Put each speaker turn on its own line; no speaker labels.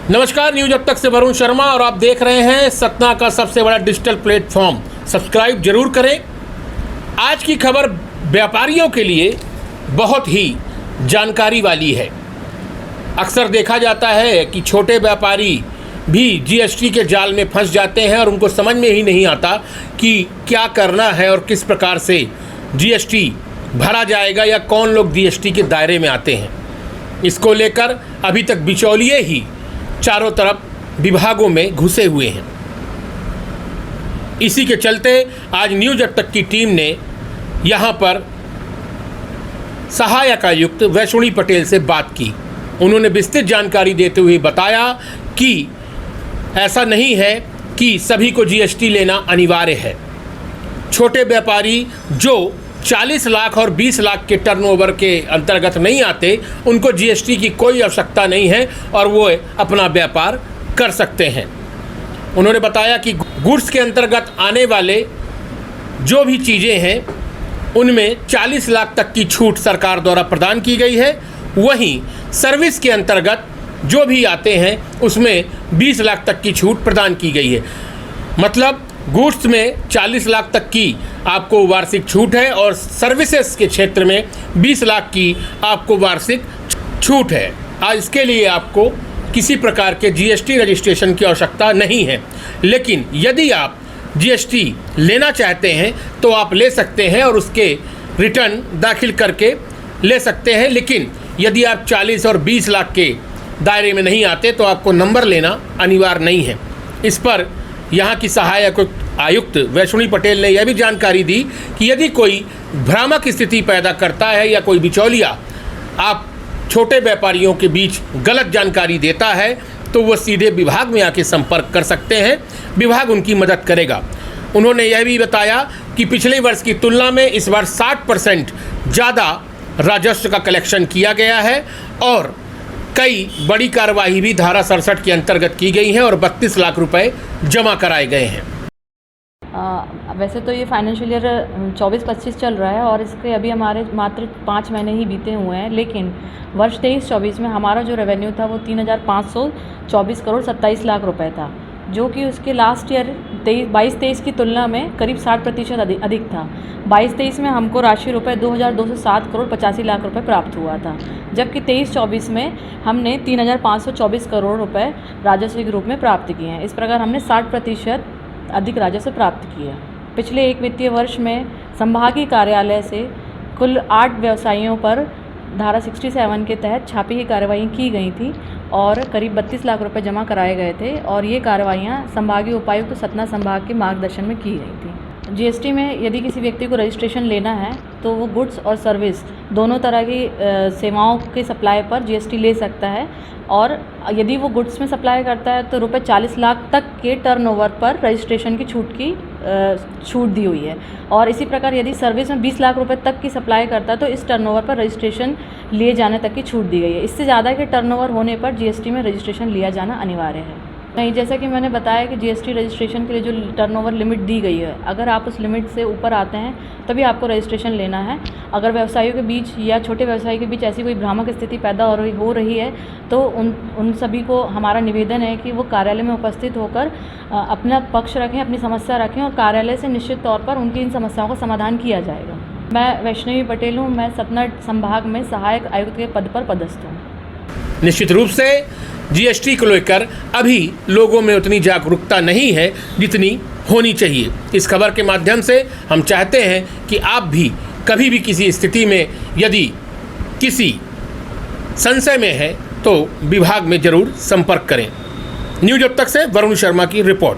नमस्कार, न्यूज अब तक से वरुण शर्मा और आप देख रहे हैं सतना का सबसे बड़ा डिजिटल प्लेटफॉर्म। सब्सक्राइब जरूर करें। आज की खबर व्यापारियों के लिए बहुत ही जानकारी वाली है। अक्सर देखा जाता है कि छोटे व्यापारी भी जीएसटी के जाल में फंस जाते हैं और उनको समझ में ही नहीं आता कि क्या करना है और किस प्रकार से जीएसटी भरा जाएगा या कौन लोग जीएसटी के दायरे में आते हैं। इसको लेकर अभी तक बिचौलिए ही चारों तरफ विभागों में घुसे हुए हैं। इसी के चलते आज न्यूज अब तक की टीम ने यहां पर सहायक आयुक्त वैष्णवी पटेल से बात की। उन्होंने विस्तृत जानकारी देते हुए बताया कि ऐसा नहीं है कि सभी को जीएसटी लेना अनिवार्य है। छोटे व्यापारी जो 40 लाख और 20 लाख के टर्नओवर के अंतर्गत नहीं आते, उनको जीएसटी की कोई आवश्यकता नहीं है और वो अपना व्यापार कर सकते हैं। उन्होंने बताया कि गुड्स के अंतर्गत आने वाले जो भी चीज़ें हैं उनमें 40 लाख तक की छूट सरकार द्वारा प्रदान की गई है। वहीं सर्विस के अंतर्गत जो भी आते हैं उसमें 20 लाख तक की छूट प्रदान की गई है। मतलब गुड्स में 40 लाख तक की आपको वार्षिक छूट है और सर्विसेज के क्षेत्र में 20 लाख की आपको वार्षिक छूट है। आज इसके लिए आपको किसी प्रकार के जीएसटी रजिस्ट्रेशन की आवश्यकता नहीं है। लेकिन यदि आप जीएसटी लेना चाहते हैं तो आप ले सकते हैं और उसके रिटर्न दाखिल करके ले सकते हैं। लेकिन यदि आप 40 और 20 लाख के दायरे में नहीं आते तो आपको नंबर लेना अनिवार्य नहीं है। इस पर यहाँ की सहायक आयुक्त वैष्णवी पटेल ने यह भी जानकारी दी कि यदि कोई भ्रामक स्थिति पैदा करता है या कोई बिचौलिया आप छोटे व्यापारियों के बीच गलत जानकारी देता है तो वो सीधे विभाग में आके संपर्क कर सकते हैं। विभाग उनकी मदद करेगा। उन्होंने यह भी बताया कि पिछले वर्ष की तुलना में इस बार 60% ज़्यादा राजस्व का कलेक्शन किया गया है और कई बड़ी कार्रवाई भी धारा 67 के अंतर्गत की गई है और 32 लाख रुपए जमा कराए गए हैं।
वैसे तो ये फाइनेंशियल ईयर 24-25 चल रहा है और इसके अभी हमारे मात्र 5 महीने ही बीते हुए हैं। लेकिन वर्ष 23-24 में हमारा जो रेवेन्यू था वो 3,524 करोड़ 27 लाख रुपए था, जो कि उसके लास्ट ईयर 22-23 की तुलना में करीब 60% अधिक था। 22-23 में हमको राशि रुपये 2,207 करोड़ 85 लाख रुपए प्राप्त हुआ था, जबकि 23-24 में हमने 3,524 करोड़ रुपए राजस्व के रूप में प्राप्त किए हैं। इस प्रकार हमने 60% अधिक राजस्व प्राप्त किया। पिछले एक वित्तीय वर्ष में संभागीय कार्यालय से कुल 8 व्यवसायियों पर धारा 67 के तहत छापे की कार्रवाई की गई थी और करीब 32 लाख रुपए जमा कराए गए थे और ये कार्रवाइयाँ संभागीय उपायुक्त सतना संभाग के मार्गदर्शन में की गई थी। जीएसटी में यदि किसी व्यक्ति को रजिस्ट्रेशन लेना है तो वो गुड्स और सर्विस दोनों तरह की सेवाओं के सप्लाई पर जीएसटी ले सकता है और यदि वो गुड्स में सप्लाई करता है तो रुपये 40 लाख तक के टर्नओवर पर रजिस्ट्रेशन की छूट दी हुई है। और इसी प्रकार यदि सर्विस में 20 लाख रुपए तक की सप्लाई करता है तो इस टर्नओवर पर रजिस्ट्रेशन लिए जाने तक की छूट दी गई है। इससे ज़्यादा के टर्नओवर होने पर जीएसटी में रजिस्ट्रेशन लिया जाना अनिवार्य है। नहीं, जैसा कि मैंने बताया कि जीएसटी रजिस्ट्रेशन के लिए जो टर्नओवर लिमिट दी गई है, अगर आप उस लिमिट से ऊपर आते हैं तभी आपको रजिस्ट्रेशन लेना है। अगर व्यवसायियों के बीच या छोटे व्यवसायी के बीच ऐसी कोई भ्रामक स्थिति पैदा हो रही है तो उन सभी को हमारा निवेदन है कि वो कार्यालय में उपस्थित होकर अपना पक्ष रखें, अपनी समस्या रखें और कार्यालय से निश्चित तौर पर उनकी इन समस्याओं का समाधान किया जाएगा। मैं वैष्णवी पटेल हूँ। मैं सतना संभाग में सहायक आयुक्त के पद पर पदस्थ हूँ।
निश्चित रूप से जीएसटी को लेकर अभी लोगों में उतनी जागरूकता नहीं है जितनी होनी चाहिए। इस खबर के माध्यम से हम चाहते हैं कि आप भी कभी भी किसी स्थिति में यदि किसी संशय में है तो विभाग में ज़रूर संपर्क करें। न्यूज अब तक से वरुण शर्मा की रिपोर्ट।